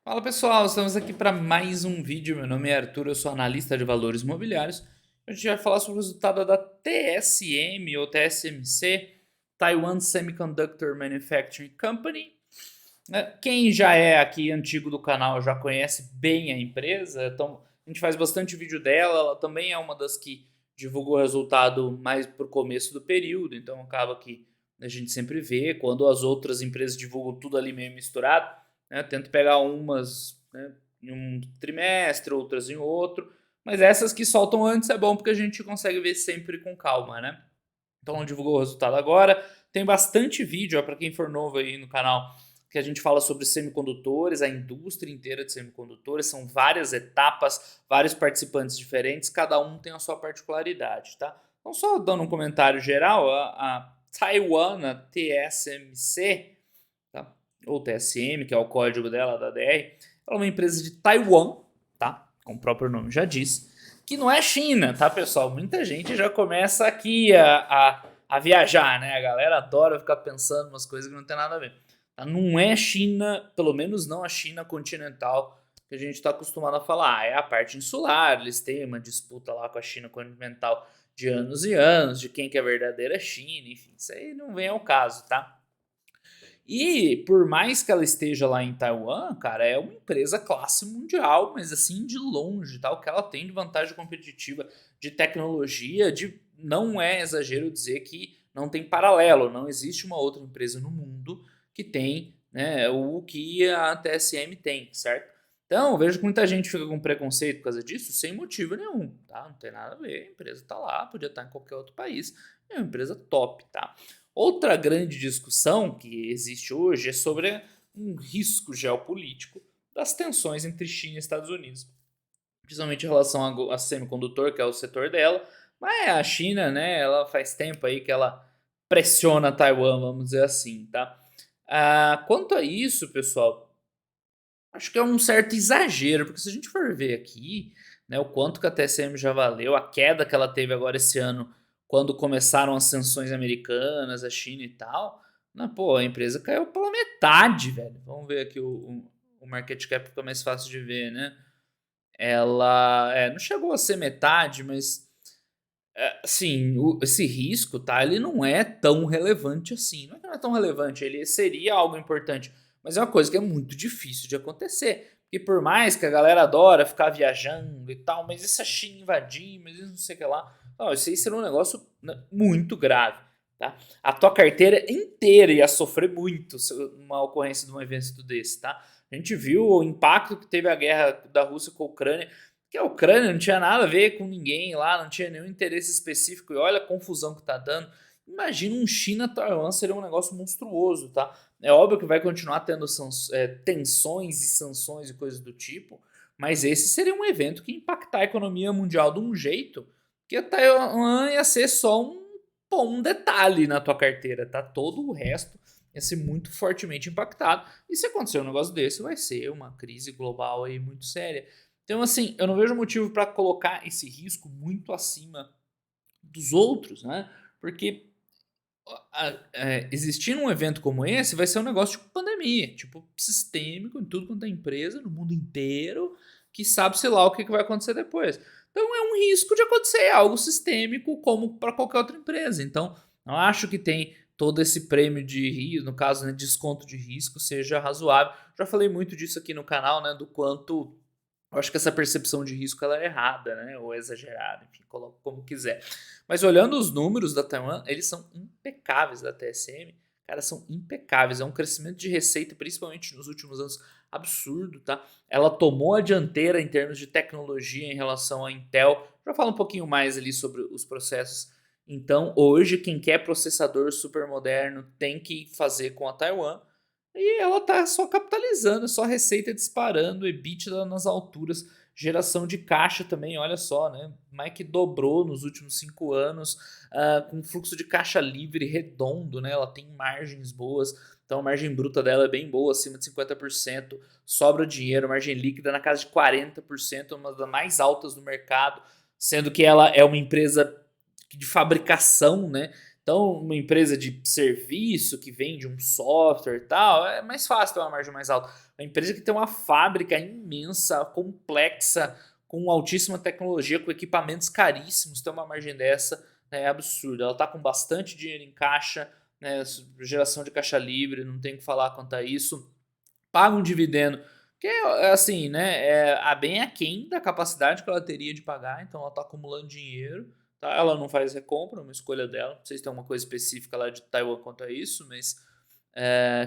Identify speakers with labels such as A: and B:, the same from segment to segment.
A: Fala pessoal, estamos aqui para mais um vídeo. Meu nome é Arthur, eu sou analista de valores imobiliários. A gente vai falar sobre o resultado da TSM ou TSMC, Taiwan Semiconductor Manufacturing Company. Quem já é aqui antigo do canal já conhece bem a empresa, então a gente faz bastante vídeo dela. Ela também é uma das que divulgou o resultado mais para o começo do período, então acaba que a gente sempre vê quando as outras empresas divulgam tudo ali meio misturado, né? Tento pegar umas, né, em um trimestre, outras em outro, mas essas que soltam antes é bom porque a gente consegue ver sempre com calma, né? Então divulgou o resultado agora. Tem bastante vídeo, para quem for novo aí no canal, que a gente fala sobre semicondutores, a indústria inteira de semicondutores. São várias etapas, vários participantes diferentes, cada um tem a sua particularidade, tá? Então, só dando um comentário geral, a Taiwan, a TSMC, tá? Ou TSM, que é o código dela, da DR, ela é uma empresa de Taiwan, tá? Como o próprio nome já diz, que não é China, tá, pessoal? Muita gente já começa aqui a viajar, né? A galera adora ficar pensando umas coisas que não tem nada a ver. Tá? Não é China, pelo menos não a China continental que a gente está acostumado a falar. É a parte insular, eles têm uma disputa lá com a China continental de anos e anos, de quem que é a verdadeira China, enfim, isso aí não vem ao caso, tá? E por mais que ela esteja lá em Taiwan, cara, é uma empresa classe mundial, mas assim de longe, tá? O que ela tem de vantagem competitiva de tecnologia, de não é exagero dizer que não tem paralelo, não existe uma outra empresa no mundo que tem, né, o que a TSM tem, certo? Então, eu vejo que muita gente fica com preconceito por causa disso, sem motivo nenhum, tá? Não tem nada a ver, a empresa tá lá, podia estar em qualquer outro país, é uma empresa top, tá? Outra grande discussão que existe hoje é sobre um risco geopolítico das tensões entre China e Estados Unidos, principalmente em relação a semicondutor, que é o setor dela. Mas a China, né, ela faz tempo aí que ela pressiona Taiwan, vamos dizer assim, tá? Quanto a isso, pessoal, acho que é um certo exagero, porque se a gente for ver aqui, né, o quanto que a TSM já valeu, a queda que ela teve agora esse ano, quando começaram as sanções americanas, a China e tal, né, pô, a empresa caiu pela metade, velho. Vamos ver aqui o market cap fica mais fácil de ver, né? Ela não chegou a ser metade, mas assim, esse risco, tá? Ele não é tão relevante assim. Não é que não é tão relevante, ele seria algo importante, mas é uma coisa que é muito difícil de acontecer. E por mais que a galera adora ficar viajando e tal, mas e se a China invadir, mas isso não sei o que lá. Não, isso aí seria um negócio, né, muito grave, tá? A tua carteira inteira ia sofrer muito se uma ocorrência de um evento desse, tá? A gente viu o impacto que teve a guerra da Rússia com a Ucrânia, que a Ucrânia não tinha nada a ver com ninguém lá, não tinha nenhum interesse específico, e olha a confusão que tá dando. Imagina um China-Taiwan, seria um negócio monstruoso, tá? É óbvio que vai continuar tendo tensões e sanções e coisas do tipo, mas esse seria um evento que ia impactar a economia mundial de um jeito que a Taiwan ia ser só um detalhe na tua carteira, tá? Todo o resto ia ser muito fortemente impactado. E se acontecer um negócio desse, vai ser uma crise global aí muito séria. Então, assim, eu não vejo motivo para colocar esse risco muito acima dos outros, né? Porque existindo um evento como esse, vai ser um negócio tipo pandemia, tipo sistêmico em tudo quanto é empresa, no mundo inteiro, que sabe, sei lá, o que, que vai acontecer depois. Então, é um risco de acontecer algo sistêmico, como para qualquer outra empresa. Então, eu acho que tem todo esse prêmio de risco, no caso, né, desconto de risco, seja razoável. Já falei muito disso aqui no canal, né? Do quanto eu acho que essa percepção de risco ela é errada, né? Ou exagerada, enfim, coloca como quiser. Mas olhando os números da Taiwan, eles são impecáveis da TSM. Cara, são impecáveis. É um crescimento de receita, principalmente nos últimos anos, absurdo, tá? Ela tomou a dianteira em termos de tecnologia em relação à Intel. Já falo um pouquinho mais ali sobre os processos. Então, hoje, quem quer processador super moderno tem que fazer com a Taiwan. E ela tá só capitalizando, só receita disparando, EBITDA nas alturas, geração de caixa também, olha só, né? Mais que dobrou nos últimos 5 anos, com fluxo de caixa livre redondo, né? Ela tem margens boas, então a margem bruta dela é bem boa, acima de 50%, sobra dinheiro, margem líquida na casa de 40%, uma das mais altas do mercado, sendo que ela é uma empresa de fabricação, né? Então, uma empresa de serviço que vende um software e tal, é mais fácil ter uma margem mais alta. Uma empresa que tem uma fábrica imensa, complexa, com altíssima tecnologia, com equipamentos caríssimos, ter uma margem dessa, né, é absurda. Ela está com bastante dinheiro em caixa, né, geração de caixa livre, não tem o que falar quanto a isso. Paga um dividendo que é assim, né, bem aquém da capacidade que ela teria de pagar, então ela está acumulando dinheiro. Tá? Ela não faz recompra, é uma escolha dela. Não sei se tem alguma coisa específica lá de Taiwan quanto a isso, mas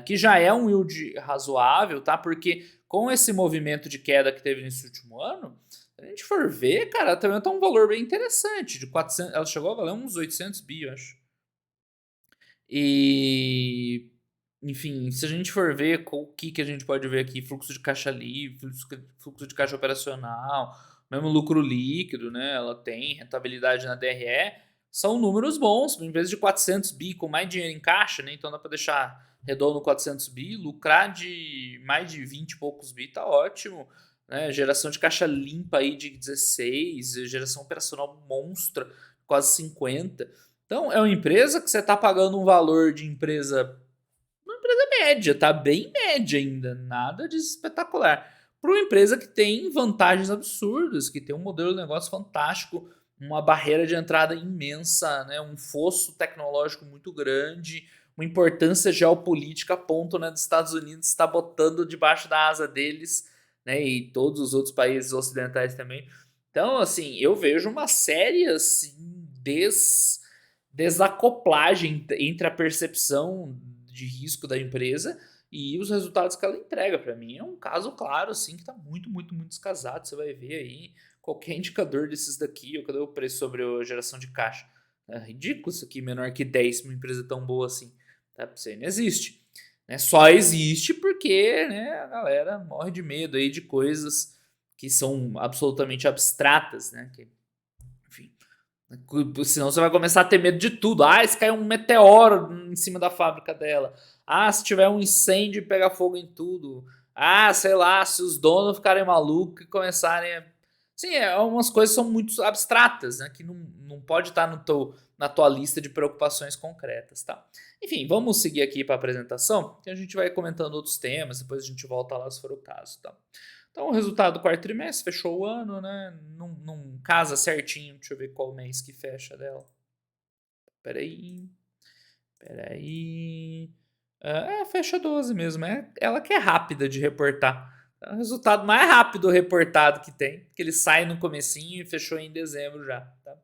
A: que já é um yield razoável, tá? Porque com esse movimento de queda que teve nesse último ano, se a gente for ver, cara, também tá um valor bem interessante. De 400, ela chegou a valer uns 800 bi, eu acho. E, enfim, se a gente for ver o que a gente pode ver aqui, fluxo de caixa livre, fluxo de caixa operacional, mesmo lucro líquido, né? Ela tem rentabilidade na DRE, são números bons. Uma empresa de 400 bi com mais dinheiro em caixa, né? Então dá para deixar redondo 400 bi, lucrar de mais de 20 e poucos bi, tá ótimo. Né? Geração de caixa limpa aí de 16, geração operacional monstra, quase 50. Então, é uma empresa que você está pagando um valor de empresa, uma empresa média, tá bem média ainda, nada de espetacular. Para uma empresa que tem vantagens absurdas, que tem um modelo de negócio fantástico, uma barreira de entrada imensa, né, um fosso tecnológico muito grande, uma importância geopolítica a ponto, né, dos Estados Unidos estar botando debaixo da asa deles, né, e todos os outros países ocidentais também. Então, assim, eu vejo uma série assim, desacoplagem entre a percepção de risco da empresa e os resultados que ela entrega. Para mim é um caso claro assim que está muito, muito, muito descasado. Você vai ver aí qualquer indicador desses daqui, ou cadê o preço sobre a geração de caixa? É ridículo isso aqui, menor que 10 uma empresa tão boa assim. Tá? Isso aí não existe. Né? Só existe porque, né, a galera morre de medo aí de coisas que são absolutamente abstratas, né? Que, enfim, senão você vai começar a ter medo de tudo. Ah, se cair um meteoro em cima da fábrica dela. Ah, se tiver um incêndio e pegar fogo em tudo. Ah, sei lá, se os donos ficarem malucos e começarem a... Sim, umas coisas são muito abstratas, né? Que não pode estar na tua lista de preocupações concretas, tá? Enfim, vamos seguir aqui para a apresentação, que a gente vai comentando outros temas, depois a gente volta lá se for o caso, tá? Então, o resultado do quarto trimestre fechou o ano, né? Não casa certinho. Deixa eu ver qual mês que fecha dela. Peraí. Peraí. Fecha 12 mesmo. Ela que é rápida de reportar. É o resultado mais rápido reportado que tem. Que ele sai no comecinho e fechou em dezembro já. Tá?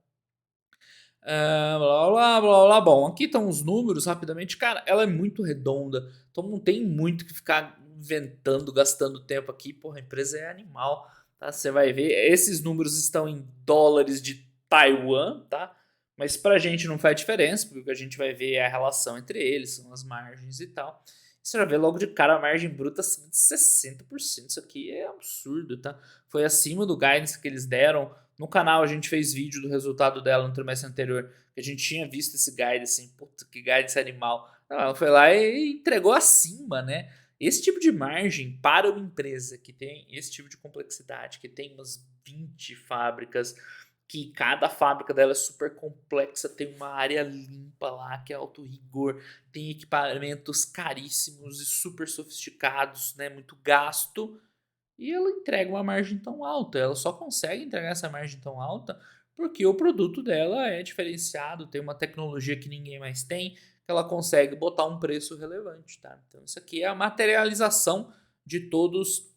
A: Blá, blá, blá, blá. Bom, aqui estão os números rapidamente. Cara, ela é muito redonda. Então não tem muito que ficar inventando, gastando tempo aqui. Porra, a empresa é animal. Tá? Você vai ver. Esses números estão em dólares de Taiwan, tá? Mas pra gente não faz diferença, porque o que a gente vai ver é a relação entre eles, são as margens e tal. Você já vê logo de cara a margem bruta acima de 60%. Isso aqui é absurdo, tá? Foi acima do guidance que eles deram. No canal a gente fez vídeo do resultado dela no trimestre anterior, que a gente tinha visto esse guide assim, puta, que guide esse animal. Não, ela foi lá e entregou acima, né? Esse tipo de margem para uma empresa que tem esse tipo de complexidade, que tem umas 20 fábricas, que cada fábrica dela é super complexa, tem uma área limpa lá, que é alto rigor, tem equipamentos caríssimos e super sofisticados, né? Muito gasto. E ela entrega uma margem tão alta. Ela só consegue entregar essa margem tão alta porque o produto dela é diferenciado, tem uma tecnologia que ninguém mais tem, que ela consegue botar um preço relevante, tá? Então isso aqui é a materialização de todos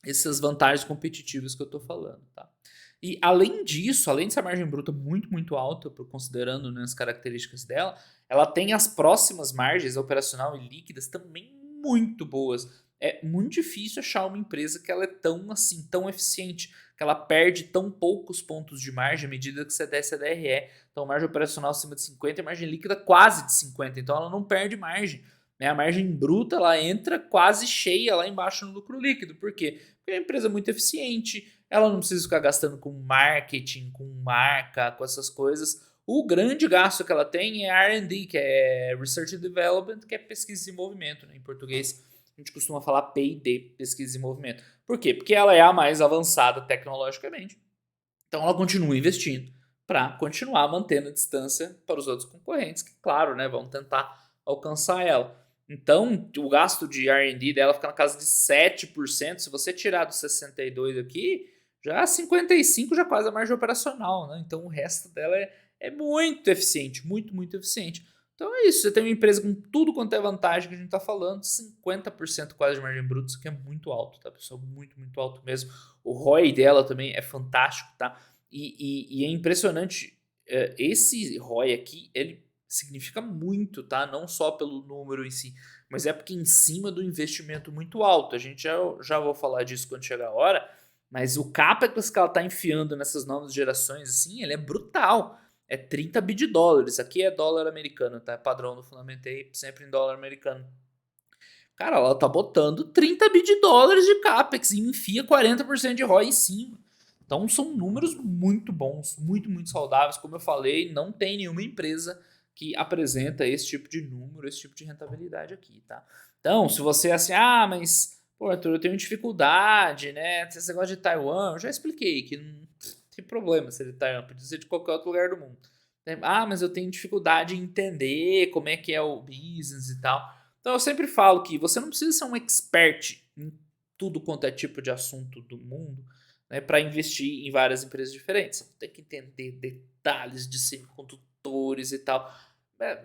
A: essas vantagens competitivas que eu estou falando, tá? E além disso, além dessa margem bruta muito, muito alta, considerando, né, as características dela, ela tem as próximas margens operacional e líquidas também muito boas. É muito difícil achar uma empresa que ela é tão assim, tão eficiente, que ela perde tão poucos pontos de margem à medida que você desce a DRE. Então, margem operacional acima de 50 e margem líquida quase de 50. Então, ela não perde margem. Né? A margem bruta ela entra quase cheia lá embaixo no lucro líquido. Por quê? Porque é uma empresa muito eficiente, ela não precisa ficar gastando com marketing, com marca, com essas coisas. O grande gasto que ela tem é R&D, que é Research and Development, que é pesquisa e desenvolvimento. Né? Em português, a gente costuma falar P&D, pesquisa e desenvolvimento. Por quê? Porque ela é a mais avançada tecnologicamente. Então ela continua investindo para continuar mantendo a distância para os outros concorrentes, que, claro, né, vão tentar alcançar ela. Então, o gasto de R&D dela fica na casa de 7%. Se você tirar dos 62 aqui, já 55 já quase a margem operacional, né? Então, o resto dela é muito eficiente, muito, muito eficiente. Então é isso, você tem uma empresa com tudo quanto é vantagem que a gente está falando, 50% quase de margem bruta, isso aqui é muito alto, tá, pessoal? Muito, muito alto mesmo. O ROI dela também é fantástico, tá? E é impressionante, esse ROI aqui, ele significa muito, tá? Não só pelo número em si, mas é porque em cima do investimento muito alto. A gente já vou falar disso quando chegar a hora, mas o CAPEX que ela está enfiando nessas novas gerações, assim, ele é brutal. É 30 bi de dólares. Aqui é dólar americano, tá? É padrão do Fundamentei, sempre em dólar americano. Cara, ela tá botando 30 bi de dólares de CAPEX e enfia 40% de ROI em cima. Então são números muito bons, muito, muito saudáveis. Como eu falei, não tem nenhuma empresa que apresenta esse tipo de número, esse tipo de rentabilidade aqui, tá? Então, se você é assim, mas, pô, Arthur, eu tenho dificuldade, né? Esse negócio de Taiwan, eu já expliquei que não tem problema ser de Taiwan, pode ser de qualquer outro lugar do mundo. Mas eu tenho dificuldade em entender como é que é o business e tal. Então eu sempre falo que você não precisa ser um expert em tudo quanto é tipo de assunto do mundo, né, para investir em várias empresas diferentes. Você tem que entender detalhes de semicondutores e tal.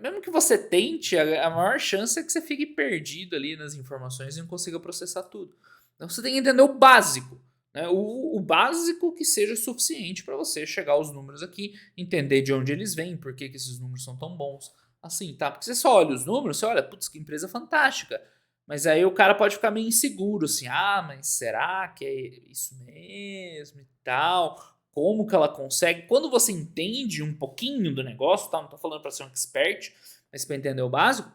A: Mesmo que você tente, a maior chance é que você fique perdido ali nas informações e não consiga processar tudo. Então você tem que entender o básico. Né, o básico que seja suficiente para você chegar aos números aqui, entender de onde eles vêm, por que esses números são tão bons. Assim, tá? Porque você só olha os números, você olha, putz, que empresa fantástica. Mas aí o cara pode ficar meio inseguro, assim, mas será que é isso mesmo e tal? Como que ela consegue? Quando você entende um pouquinho do negócio, tá? Não tô falando para ser um expert, mas para entender o básico,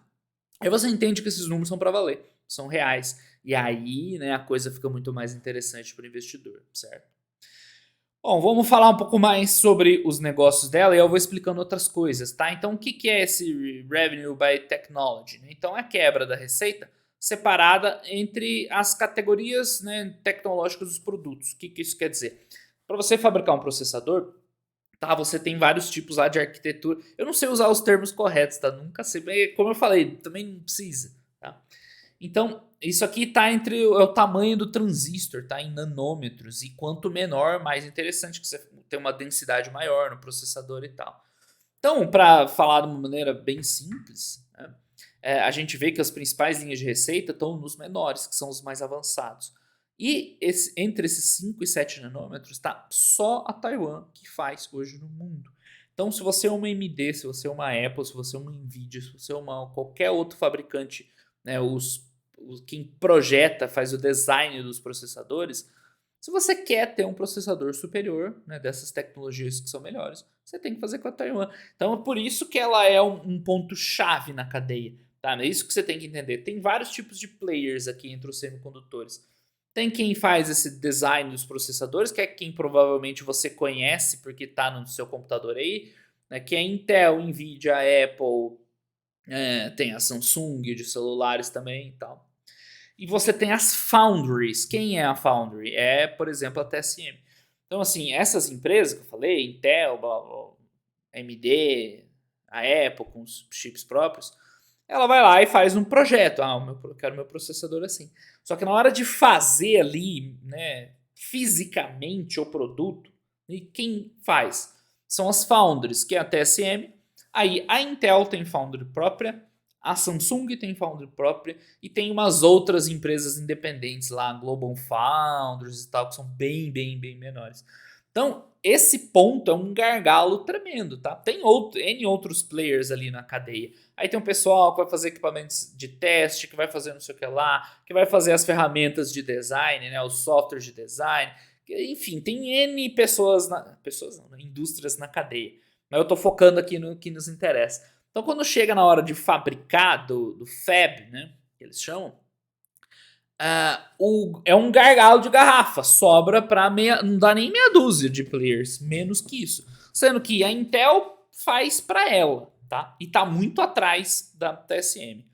A: aí você entende que esses números são para valer, são reais. E aí, né, a coisa fica muito mais interessante para o investidor, certo? Bom, vamos falar um pouco mais sobre os negócios dela e eu vou explicando outras coisas, tá? Então, o que é esse Revenue by Technology? Então, é a quebra da receita separada entre as categorias, né, tecnológicas dos produtos. O que isso quer dizer? Para você fabricar um processador, tá? Você tem vários tipos lá de arquitetura. Eu não sei usar os termos corretos, tá? Nunca sei. Como eu falei, também não precisa, tá? Então, isso aqui está entre o tamanho do transistor, tá? Em nanômetros. E quanto menor, mais interessante, que você tem uma densidade maior no processador e tal. Então, para falar de uma maneira bem simples, né, a gente vê que as principais linhas de receita estão nos menores, que são os mais avançados. E entre esses 5 e 7 nanômetros está só a Taiwan que faz hoje no mundo. Então, se você é uma AMD, se você é uma Apple, se você é uma Nvidia, se você é qualquer outro fabricante, né, quem projeta, faz o design dos processadores, se você quer ter um processador superior, né, dessas tecnologias que são melhores, você tem que fazer com a Taiwan. Então é por isso que ela é um ponto-chave na cadeia. Tá? É isso que você tem que entender. Tem vários tipos de players aqui entre os semicondutores. Tem quem faz esse design dos processadores, que é quem provavelmente você conhece porque está no seu computador aí, né, que é Intel, Nvidia, Apple, tem a Samsung de celulares também e tal. E você tem as foundries. Quem é a foundry? É, por exemplo, a TSM. Então, assim, essas empresas que eu falei, Intel, AMD, a Apple com os chips próprios, ela vai lá e faz um projeto. Eu quero meu processador assim. Só que na hora de fazer ali, né, fisicamente o produto, e quem faz? São as foundries, que é a TSM. Aí a Intel tem foundry própria, a Samsung tem foundry própria e tem umas outras empresas independentes lá, Global Foundries e tal, que são bem, bem, bem menores. Então, esse ponto é um gargalo tremendo, tá? Tem N outros players ali na cadeia. Aí tem um pessoal que vai fazer equipamentos de teste, que vai fazer não sei o que lá, que vai fazer as ferramentas de design, né, os softwares de design. Enfim, tem N pessoas, pessoas não, né, indústrias na cadeia. Mas eu tô focando aqui no que nos interessa. Então, quando chega na hora de fabricar do fab, né, que eles chamam, é um gargalo de garrafa, sobra para não dá nem meia dúzia de players, menos que isso. Sendo que a Intel faz para ela, tá? E tá muito atrás da TSM.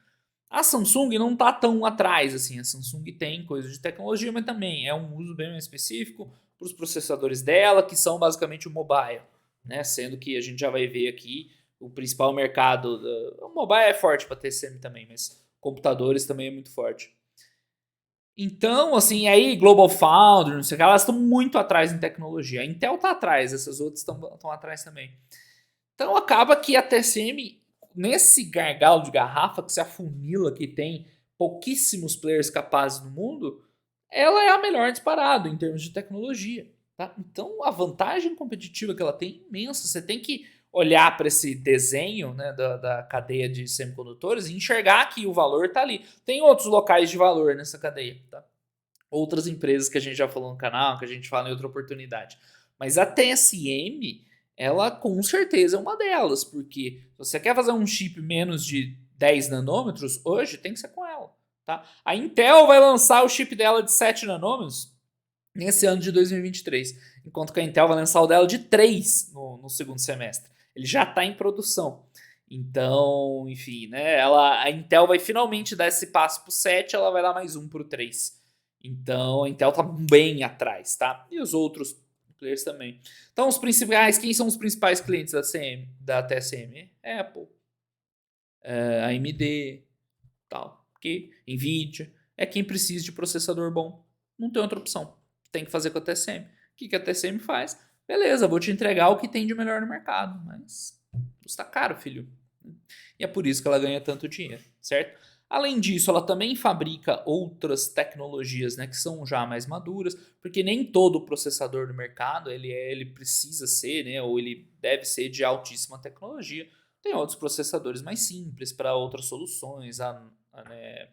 A: A Samsung não tá tão atrás assim, a Samsung tem coisa de tecnologia, mas também é um uso bem mais específico para os processadores dela, que são basicamente o mobile, né? Sendo que a gente já vai ver aqui o principal mercado, o mobile é forte para TSM também, mas computadores também é muito forte. Então, assim, aí Global Foundry, não sei o que, elas estão muito atrás em tecnologia. A Intel tá atrás, essas outras estão atrás também. Então acaba que a TSM, nesse gargalo de garrafa que se afunila, que tem pouquíssimos players capazes no mundo, ela é a melhor disparada em termos de tecnologia. Tá? Então a vantagem competitiva que ela tem é imensa. Você tem que olhar para esse desenho, né, da cadeia de semicondutores e enxergar que o valor está ali. Tem outros locais de valor nessa cadeia. Tá? Outras empresas que a gente já falou no canal, que a gente fala em outra oportunidade. Mas a TSM, ela com certeza é uma delas, porque se você quer fazer um chip menos de 10 nanômetros, hoje tem que ser com ela. Tá? A Intel vai lançar o chip dela de 7 nanômetros nesse ano de 2023, enquanto que a Intel vai lançar o dela de 3 no segundo semestre. Ele já está em produção. Então, enfim, né? A Intel vai finalmente dar esse passo para o 7, ela vai dar mais um para o 3. Então, a Intel tá bem atrás, tá? E os outros players também. Então, os principais, quem são os principais clientes da TSM? Apple, AMD, tal, que Nvidia, é quem precisa de processador bom. Não tem outra opção. Tem que fazer com a TSM. O que a TSM faz? Beleza, vou te entregar o que tem de melhor no mercado, mas custa caro, filho. E é por isso que ela ganha tanto dinheiro, certo? Além disso, ela também fabrica outras tecnologias, né, que são já mais maduras, porque nem todo processador do mercado ele precisa ser, né, ou ele deve ser de altíssima tecnologia. Tem outros processadores mais simples para outras soluções, né,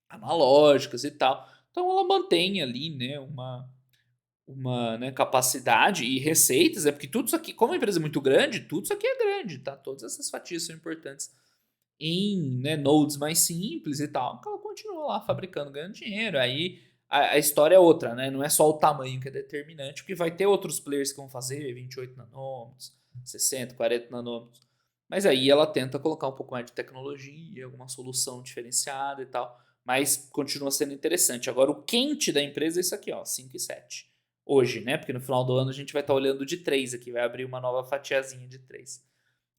A: analógicas e tal. Então ela mantém ali, né, uma né, capacidade e receitas, porque tudo isso aqui, como a empresa é muito grande, tudo isso aqui é grande, tá? Todas essas fatias são importantes em, né, nodes mais simples e tal. Então ela continua lá fabricando, ganhando dinheiro. Aí a história é outra, né? Não é só o tamanho que é determinante, porque vai ter outros players que vão fazer 28 nanômetros, 60, 40 nanômetros. Mas aí ela tenta colocar um pouco mais de tecnologia, alguma solução diferenciada e tal. Mas continua sendo interessante. Agora, o quente da empresa é isso aqui, ó, 5 e 7. Hoje, né? Porque no final do ano a gente vai estar olhando de 3 aqui, vai abrir uma nova fatiazinha de 3.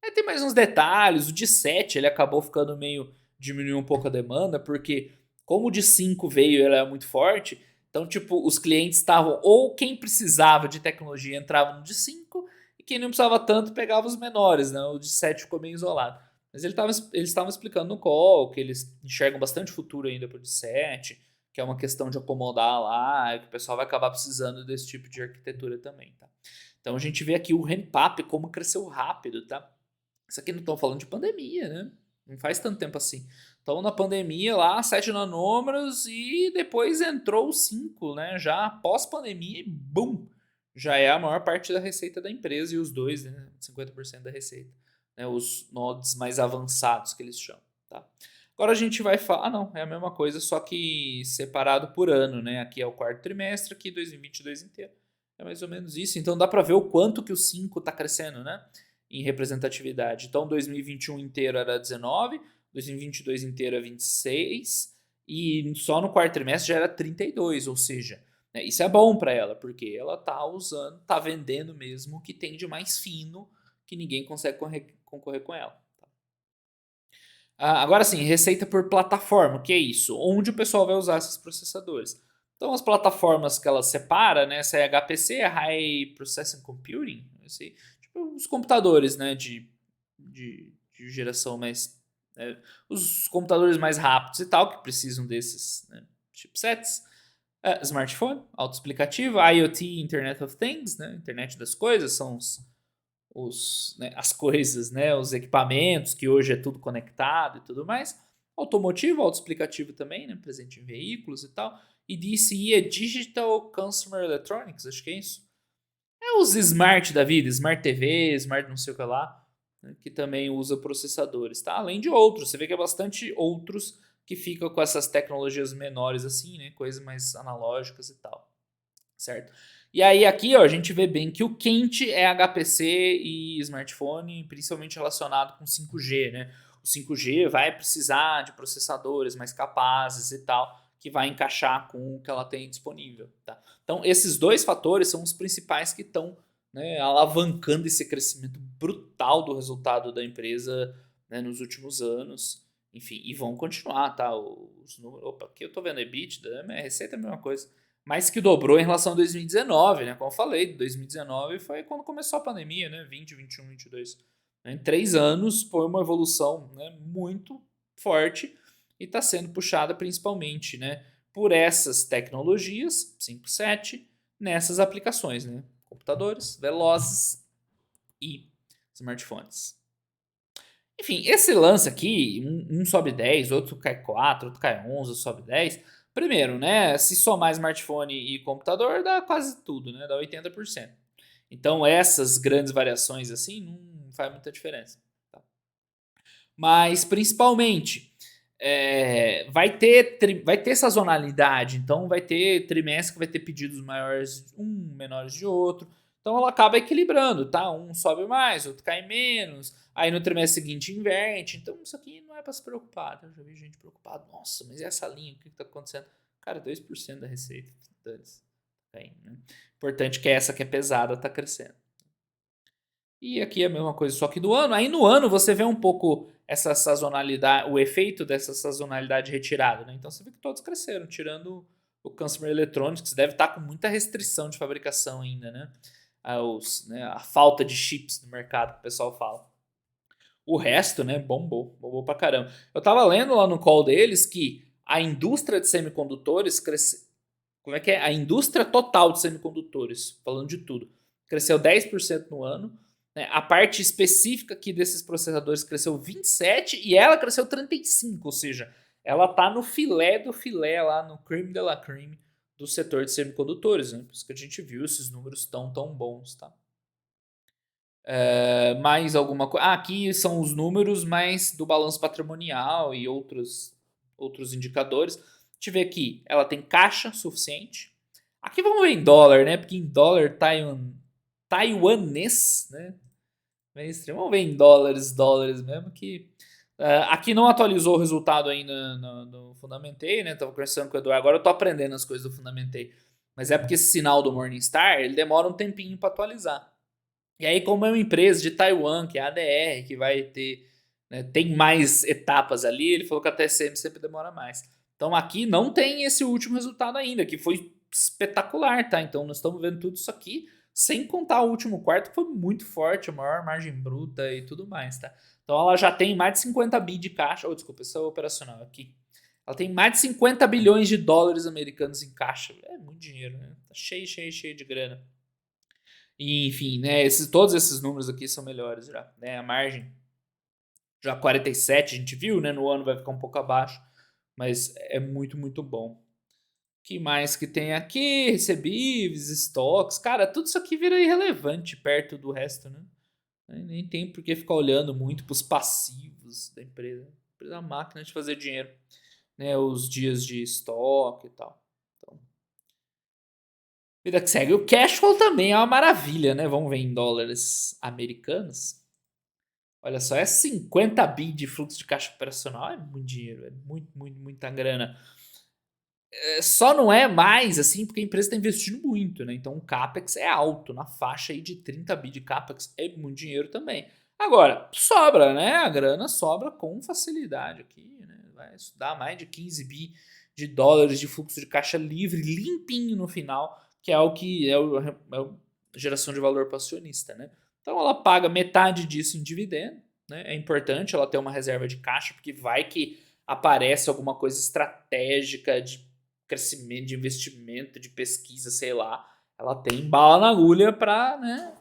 A: Aí tem mais uns detalhes, o de 7 ele acabou ficando meio, diminuiu um pouco a demanda, porque como o de 5 veio ele é muito forte, então tipo, os clientes estavam, ou quem precisava de tecnologia entrava no de 5, e quem não precisava tanto pegava os menores, né? O de 7 ficou meio isolado. Mas eles estavam explicando no call que eles enxergam bastante futuro ainda para o de 7, que é uma questão de acomodar lá, que o pessoal vai acabar precisando desse tipo de arquitetura também, tá? Então a gente vê aqui o ramp-up, como cresceu rápido, tá? Isso aqui não estão falando de pandemia, né? Não faz tanto tempo assim. Então, na pandemia lá, 7 nanômetros e depois entrou o 5, né? Já pós-pandemia e bum! Já é a maior parte da receita da empresa e os dois, né? 50% da receita. Né? Os nodes mais avançados que eles chamam, tá? Agora a gente vai falar... Ah, não, é a mesma coisa, só que separado por ano, né? Aqui é o quarto trimestre, aqui 2022 inteiro. É mais ou menos isso. Então dá para ver o quanto que o 5 está crescendo, né? Em representatividade. Então 2021 inteiro era 19, 2022 inteiro é 26 e só no quarto trimestre já era 32, ou seja, né, isso é bom para ela, porque ela tá usando, tá vendendo mesmo o que tem de mais fino que ninguém consegue concorrer com ela. Tá? Agora sim, receita por plataforma, o que é isso? Onde o pessoal vai usar esses processadores? Então as plataformas que ela separa, né, essa é HPC, High Processing Computing, os computadores, né, de geração mais... Né, os computadores mais rápidos e tal, que precisam desses, né, chipsets. Smartphone, autoexplicativo, IoT, Internet of Things, né, Internet das coisas, são né, as coisas, né, os equipamentos, que hoje é tudo conectado e tudo mais. Automotivo, autoexplicativo também, né, presente em veículos e tal. E DCE é Digital Consumer Electronics, acho que é isso. É os smart da vida, smart TV, smart não sei o que lá, né, que também usa processadores, tá? Além de outros, você vê que é bastante outros que ficam com essas tecnologias menores assim, né? Coisas mais analógicas e tal, certo? E aí aqui, ó, a gente vê bem que o quente é HPC e smartphone, principalmente relacionado com 5G, né? O 5G vai precisar de processadores mais capazes e tal, que vai encaixar com o que ela tem disponível, tá? Então, esses dois fatores são os principais que estão, né, alavancando esse crescimento brutal do resultado da empresa, né, nos últimos anos. Enfim, e vão continuar, tá? Os números, opa, aqui eu tô vendo EBITDA, né? Receita é a mesma coisa. Mais que dobrou em relação a 2019, né? Como eu falei, 2019 foi quando começou a pandemia, né? 20, 21, 22. Em 3 anos foi uma evolução, né, muito forte e está sendo puxada principalmente, né, por essas tecnologias 5.7 nessas aplicações, né? Computadores velozes e smartphones. Enfim, esse lance aqui, um sobe 10, outro cai 4, outro cai 11, sobe 10. Primeiro, né, se somar smartphone e computador, dá quase tudo, né, dá 80%. Então, essas grandes variações assim não faz muita diferença. Tá? Mas, principalmente, vai ter sazonalidade. Então, vai ter trimestre que vai ter pedidos maiores, menores de outro. Então, ela acaba equilibrando, tá? Um sobe mais, outro cai menos. Aí, no trimestre seguinte, inverte. Então, isso aqui não é para se preocupar. Tá? Eu já vi gente preocupada. Nossa, mas e essa linha? O que está acontecendo? Cara, 2% da receita. Tem, né? Importante que essa que é pesada está crescendo. E aqui é a mesma coisa, só que do ano. Aí no ano você vê um pouco essa sazonalidade, o efeito dessa sazonalidade retirada, né? Então você vê que todos cresceram, tirando o Consumer Electronics, que deve estar com muita restrição de fabricação ainda, né? A falta de chips no mercado, que o pessoal fala. O resto, né, bombou pra caramba. Eu tava lendo lá no call deles que a indústria de semicondutores cresceu. Como é que é? A indústria total de semicondutores, falando de tudo, cresceu 10% no ano. Né? A parte específica aqui desses processadores cresceu 27% e ela cresceu 35%. Ou seja, ela tá no filé do filé lá, no creme de la creme do setor de semicondutores. Né? Por isso que a gente viu esses números tão bons. Tá? Mais alguma coisa? Aqui são os números mais do balanço patrimonial e outros indicadores. A gente vê aqui, ela tem caixa suficiente. Aqui vamos ver em dólar, né? Porque em dólar taiwanês, né? Vamos ver em dólares mesmo que aqui não atualizou o resultado ainda no Fundamentei, né? Tava conversando com o Eduardo, agora eu tô aprendendo as coisas do Fundamentei. Mas é porque esse sinal do Morningstar, ele demora um tempinho para atualizar. E aí, como é uma empresa de Taiwan, que é a ADR, que vai ter, né, tem mais etapas ali, ele falou que a TSM sempre demora mais. Então aqui não tem esse último resultado ainda, que foi espetacular, tá? Então nós estamos vendo tudo isso aqui, sem contar o último quarto, que foi muito forte, a maior margem bruta e tudo mais, tá? Então ela já tem mais de 50 bi de caixa. Oh, desculpa, isso é operacional aqui. Ela tem mais de 50 bilhões de dólares americanos em caixa. É muito dinheiro, né? Tá cheio de grana. E, enfim, né, todos esses números aqui são melhores já. Né, a margem já 47, a gente viu, né? No ano vai ficar um pouco abaixo, mas é muito bom. Que mais que tem aqui? Recebíveis, estoques. Cara, tudo isso aqui vira irrelevante perto do resto, né? Nem tem por que ficar olhando muito para os passivos da empresa. A empresa é uma máquina de fazer dinheiro. Né, os dias de estoque e tal. Então, vida que segue. O cash flow também é uma maravilha, né? Vamos ver em dólares americanos. Olha só, é 50 bi de fluxo de caixa operacional. É muito dinheiro, é muita grana. Só não é mais assim porque a empresa está investindo muito, né? Então o CAPEX é alto, na faixa aí de 30 bi de CAPEX. É muito dinheiro também. Agora, sobra, né? A grana sobra com facilidade aqui, né? Vai dar mais de 15 bi de dólares de fluxo de caixa livre, limpinho no final, que é o que geração de valor para acionista, né? Então ela paga metade disso em dividendo, né? É importante ela ter uma reserva de caixa, porque vai que aparece alguma coisa estratégica de crescimento, de investimento, de pesquisa, sei lá. Ela tem bala na agulha para, né,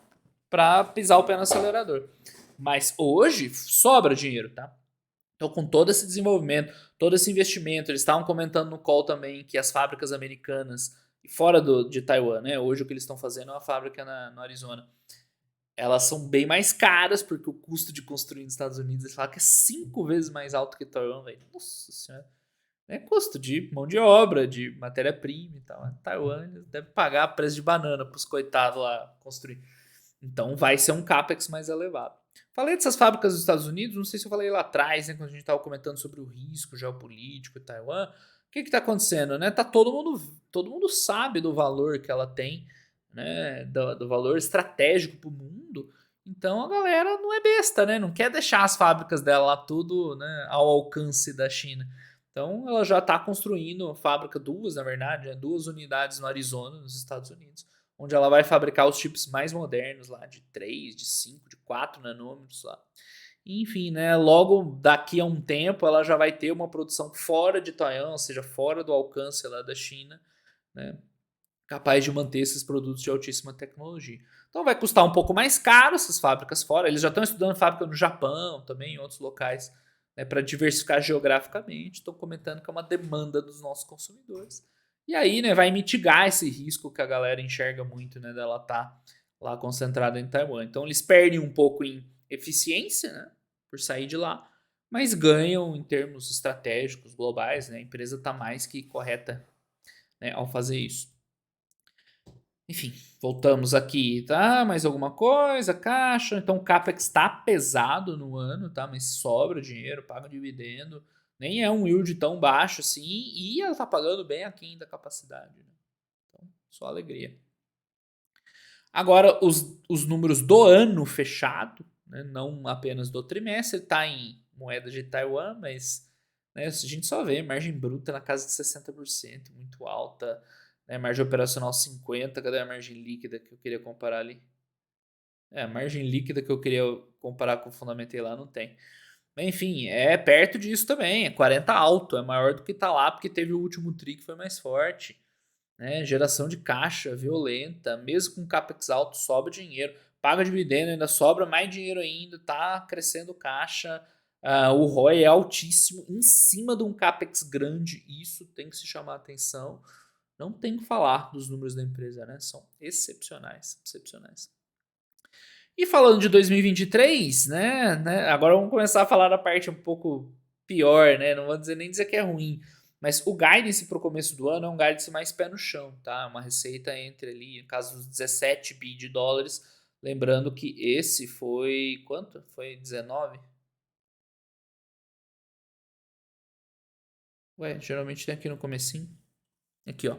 A: para pisar o pé no acelerador. Mas hoje sobra dinheiro, tá? Então, com todo esse desenvolvimento, todo esse investimento, eles estavam comentando no call também que as fábricas americanas, fora de Taiwan, né? Hoje o que eles estão fazendo é uma fábrica no Arizona. Elas são bem mais caras, porque o custo de construir nos Estados Unidos, eles falam que é 5 vezes mais alto que Taiwan, velho. Nossa senhora. É custo de mão de obra, de matéria-prima e tal. Taiwan deve pagar preço de banana para os coitados lá construir. Então vai ser um capex mais elevado. Falei dessas fábricas dos Estados Unidos, não sei se eu falei lá atrás, né, quando a gente estava comentando sobre o risco geopolítico em Taiwan. O que está acontecendo, né? Tá todo mundo sabe do valor que ela tem, né, do valor estratégico para o mundo. Então a galera não é besta, né? Não quer deixar as fábricas dela lá tudo, né, ao alcance da China. Então ela já está construindo fábrica, duas na verdade, né, duas unidades no Arizona, nos Estados Unidos, onde ela vai fabricar os chips mais modernos lá, de 3, de 5, de 4 nanômetros lá. Enfim, né, logo daqui a um tempo ela já vai ter uma produção fora de Taiwan, ou seja, fora do alcance lá da China, né, capaz de manter esses produtos de altíssima tecnologia. Então vai custar um pouco mais caro essas fábricas fora. Eles já estão estudando fábrica no Japão, também em outros locais, né, para diversificar geograficamente. Estão comentando que é uma demanda dos nossos consumidores. E aí, né, vai mitigar esse risco que a galera enxerga muito, né, dela estar lá concentrada em Taiwan. Então eles perdem um pouco em eficiência, né, por sair de lá, mas ganham em termos estratégicos globais, né? A empresa está mais que correta, né, ao fazer isso. Enfim, voltamos aqui, tá? Mais alguma coisa? Caixa. Então o CAPEX está pesado no ano, tá? Mas sobra dinheiro, paga dividendo. Nem é um yield tão baixo assim. E ela tá pagando bem aquém da capacidade. Né? Então, só alegria. Agora, os números do ano fechado, né? Não apenas do trimestre, tá em moeda de Taiwan, mas né, a gente só vê margem bruta na casa de 60%, muito alta, né, margem operacional 50%, cadê a margem líquida que eu queria comparar ali? A margem líquida que eu queria comparar com o fundamentei lá não tem. Mas, enfim, é perto disso também, é 40 alto, é maior do que tá lá, porque teve o último tri que foi mais forte. Né? Geração de caixa violenta, mesmo com capex alto, sobra dinheiro, paga dividendo, ainda sobra mais dinheiro ainda, tá crescendo caixa, o ROI é altíssimo, em cima de um capex grande, isso tem que se chamar a atenção. Não tem que falar dos números da empresa, né? São excepcionais, excepcionais. E falando de 2023, né? Agora vamos começar a falar da parte um pouco pior, né? Não vou nem dizer que é ruim, mas o guidance para o começo do ano é um guidance mais pé no chão, tá? Uma receita entre ali, no caso dos 17 bi de dólares. Lembrando que esse foi quanto? Foi 19? Ué, geralmente tem aqui no comecinho. Aqui, ó.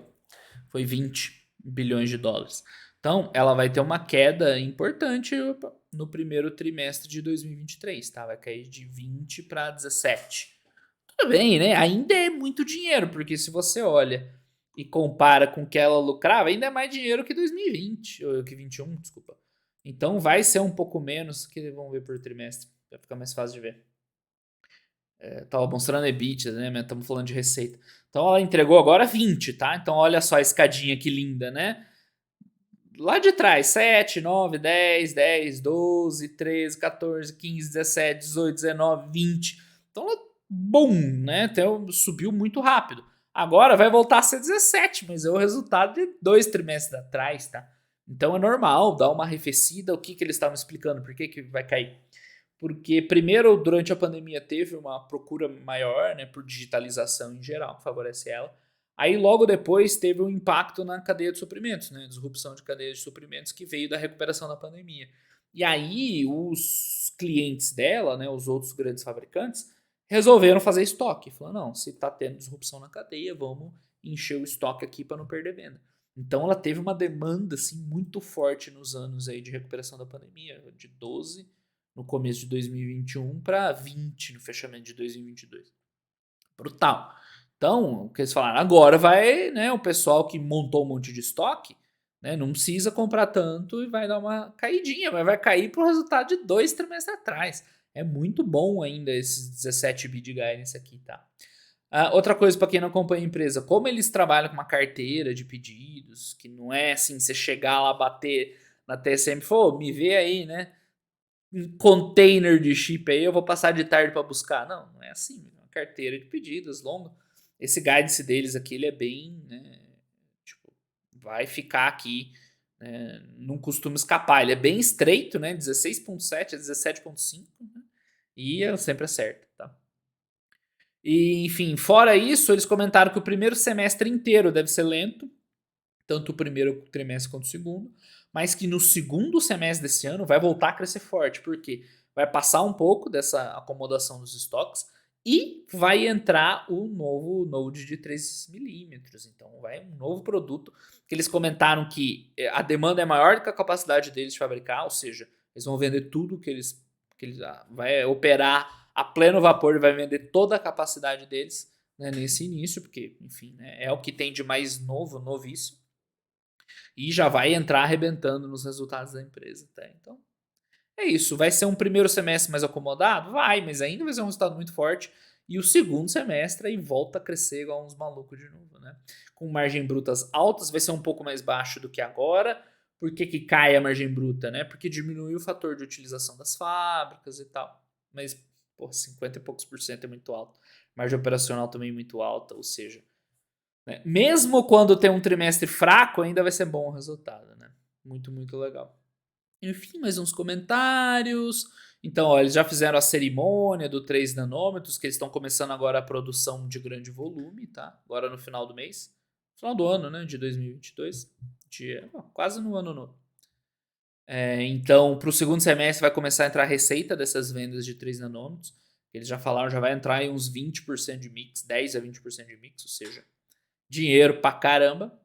A: Foi 20 bilhões de dólares. Então, ela vai ter uma queda importante no primeiro trimestre de 2023, tá? Vai cair de 20 para 17. Tudo bem, né? Ainda é muito dinheiro, porque se você olha e compara com o que ela lucrava, ainda é mais dinheiro que 2020, ou que 21, desculpa. Então vai ser um pouco menos, que vamos ver por trimestre, vai ficar mais fácil de ver. Tava mostrando EBITDA, né? Mas estamos falando de receita. Então ela entregou agora 20, tá? Então olha só a escadinha que linda, né? Lá de trás, 7, 9, 10, 10, 12, 13, 14, 15, 17, 18, 19, 20. Então, bom, né? Então, subiu muito rápido. Agora vai voltar a ser 17, mas é o resultado de 2 trimestres atrás, tá? Então é normal dar uma arrefecida. O que, que eles estavam explicando? Por que, que vai cair? Porque, primeiro, durante a pandemia teve uma procura maior, né, por digitalização em geral, que favorece ela. Aí, logo depois, teve um impacto na cadeia de suprimentos, né, disrupção de cadeia de suprimentos que veio da recuperação da pandemia. E aí, os clientes dela, né, os outros grandes fabricantes, resolveram fazer estoque. Falaram, não, se está tendo disrupção na cadeia, vamos encher o estoque aqui para não perder venda. Então, ela teve uma demanda assim, muito forte nos anos aí de recuperação da pandemia, de 12 no começo de 2021 para 20 no fechamento de 2022. Brutal. Então, o que eles falaram, agora vai, né, o pessoal que montou um monte de estoque, né, não precisa comprar tanto e vai dar uma caidinha, mas vai cair para o resultado de 2 trimestres atrás. É muito bom ainda esses 17 bi de guidance aqui, tá? Outra coisa para quem não acompanha a empresa, como eles trabalham com uma carteira de pedidos, que não é assim, você chegar lá, bater na TSM e falar, me vê aí, né? Um container de chip aí, eu vou passar de tarde para buscar. Não, não é assim. É uma carteira de pedidos longa. Esse guidance deles aqui, ele é bem, né, tipo, vai ficar aqui, né, não costuma escapar. Ele é bem estreito, né, 16.7 a 17.5, né, e eu sempre acerto, tá? E, enfim, fora isso, eles comentaram que o primeiro semestre inteiro deve ser lento, tanto o primeiro trimestre quanto o segundo, mas que no segundo semestre desse ano vai voltar a crescer forte, porque vai passar um pouco dessa acomodação dos estoques e vai entrar o novo Node de 3 milímetros. Então vai um novo produto que eles comentaram que a demanda é maior do que a capacidade deles de fabricar, ou seja, Eles vão vender tudo que eles vai operar a pleno vapor e vai vender toda a capacidade deles, né, nesse início, porque, enfim, né, é o que tem de mais novíssimo, e já vai entrar arrebentando nos resultados da empresa. Tá? Então, é isso. Vai ser um primeiro semestre mais acomodado? Vai, mas ainda vai ser um resultado muito forte. E o segundo semestre aí volta a crescer igual uns malucos de novo, né? Com margem brutas altas, vai ser um pouco mais baixo do que agora. Por que cai a margem bruta, né? Porque diminuiu o fator de utilização das fábricas e tal. Mas, pô, 50 e poucos por cento é muito alto. Margem operacional também muito alta, ou seja, né? Mesmo quando tem um trimestre fraco, ainda vai ser bom o resultado, né? Muito, muito legal. Enfim, mais uns comentários. Então, ó, eles já fizeram a cerimônia do 3 nanômetros, que eles estão começando agora a produção de grande volume, tá? Agora no final do mês. Final do ano, né? De 2022. Quase no ano novo. Então, para o segundo semestre vai começar a entrar a receita dessas vendas de 3 nanômetros. Eles já falaram, já vai entrar em uns 20% de mix, 10 a 20% de mix, ou seja, dinheiro pra caramba.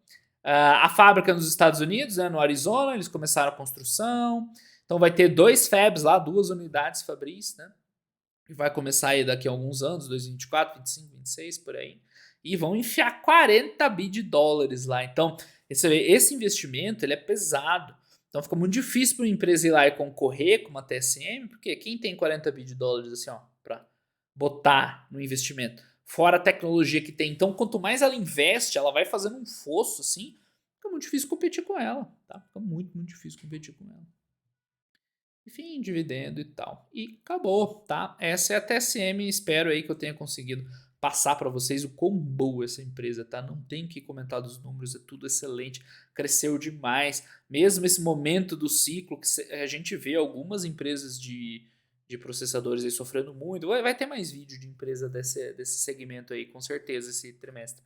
A: A fábrica nos Estados Unidos, né, no Arizona, eles começaram a construção. Então vai ter 2 fabs lá, 2 unidades fabris, né? E vai começar aí daqui a alguns anos, 2024, 25, 26, por aí. E vão enfiar 40 bi de dólares lá. Então, esse investimento ele é pesado. Então fica muito difícil para uma empresa ir lá e concorrer com uma TSM, porque quem tem 40 bi de dólares assim, ó, para botar no investimento? Fora a tecnologia que tem. Então, quanto mais ela investe, ela vai fazendo um fosso assim, fica muito difícil competir com ela, tá? Fica muito, muito difícil competir com ela. Enfim, dividendo e tal. E acabou, tá? Essa é a TSM, espero aí que eu tenha conseguido passar para vocês o quão boa essa empresa, tá? Não tem que comentar dos números, é tudo excelente, cresceu demais. Mesmo esse momento do ciclo que a gente vê algumas empresas de processadores aí sofrendo muito, vai ter mais vídeo de empresa desse segmento aí, com certeza, esse trimestre.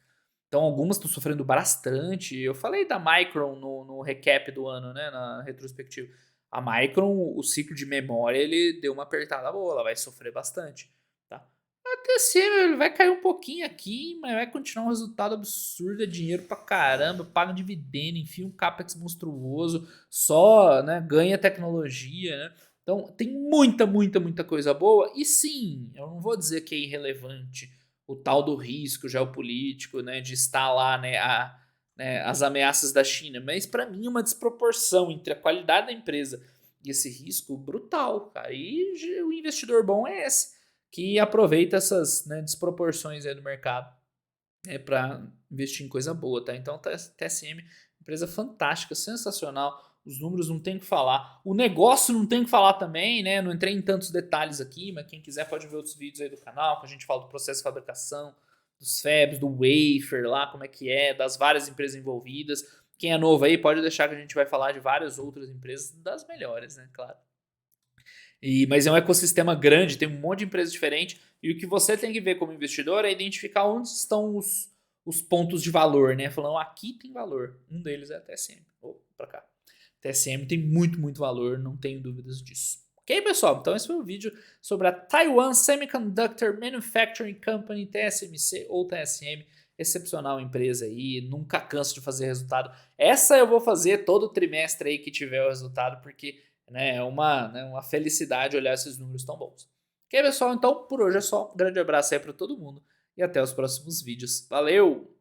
A: Então, algumas estão sofrendo bastante. Eu falei da Micron no recap do ano, né? Na retrospectiva. A Micron, o ciclo de memória, ele deu uma apertada boa, ela vai sofrer bastante. Tá? A TCM ele vai cair um pouquinho aqui, mas vai continuar um resultado absurdo, é dinheiro pra caramba, paga dividendo, enfia um capex monstruoso, só né, ganha tecnologia, né? Então tem muita, muita, muita coisa boa. E sim, eu não vou dizer que é irrelevante o tal do risco geopolítico, né, de estar lá, né, as ameaças da China, mas para mim é uma desproporção entre a qualidade da empresa e esse risco brutal, cara. E o investidor bom é esse, que aproveita essas né, desproporções aí do mercado para investir em coisa boa, tá? Então, TSM, empresa fantástica, sensacional. Os números não tem o que falar. O negócio não tem o que falar também, né? Não entrei em tantos detalhes aqui, mas quem quiser pode ver outros vídeos aí do canal, que a gente fala do processo de fabricação, dos fabs, do wafer lá, como é que é, das várias empresas envolvidas. Quem é novo aí pode deixar que a gente vai falar de várias outras empresas, das melhores, né? Claro. Mas é um ecossistema grande, tem um monte de empresas diferentes. E o que você tem que ver como investidor é identificar onde estão os pontos de valor, né? Falando, aqui tem valor. Um deles é a TSM. Vou pra cá. TSM tem muito, muito valor, não tenho dúvidas disso. Ok, pessoal? Então esse foi o vídeo sobre a Taiwan Semiconductor Manufacturing Company, TSMC ou TSM. Excepcional empresa aí, nunca canso de fazer resultado. Essa eu vou fazer todo trimestre aí que tiver o resultado, porque né, é uma felicidade olhar esses números tão bons. Ok, pessoal? Então por hoje é só. Um grande abraço aí para todo mundo e até os próximos vídeos. Valeu!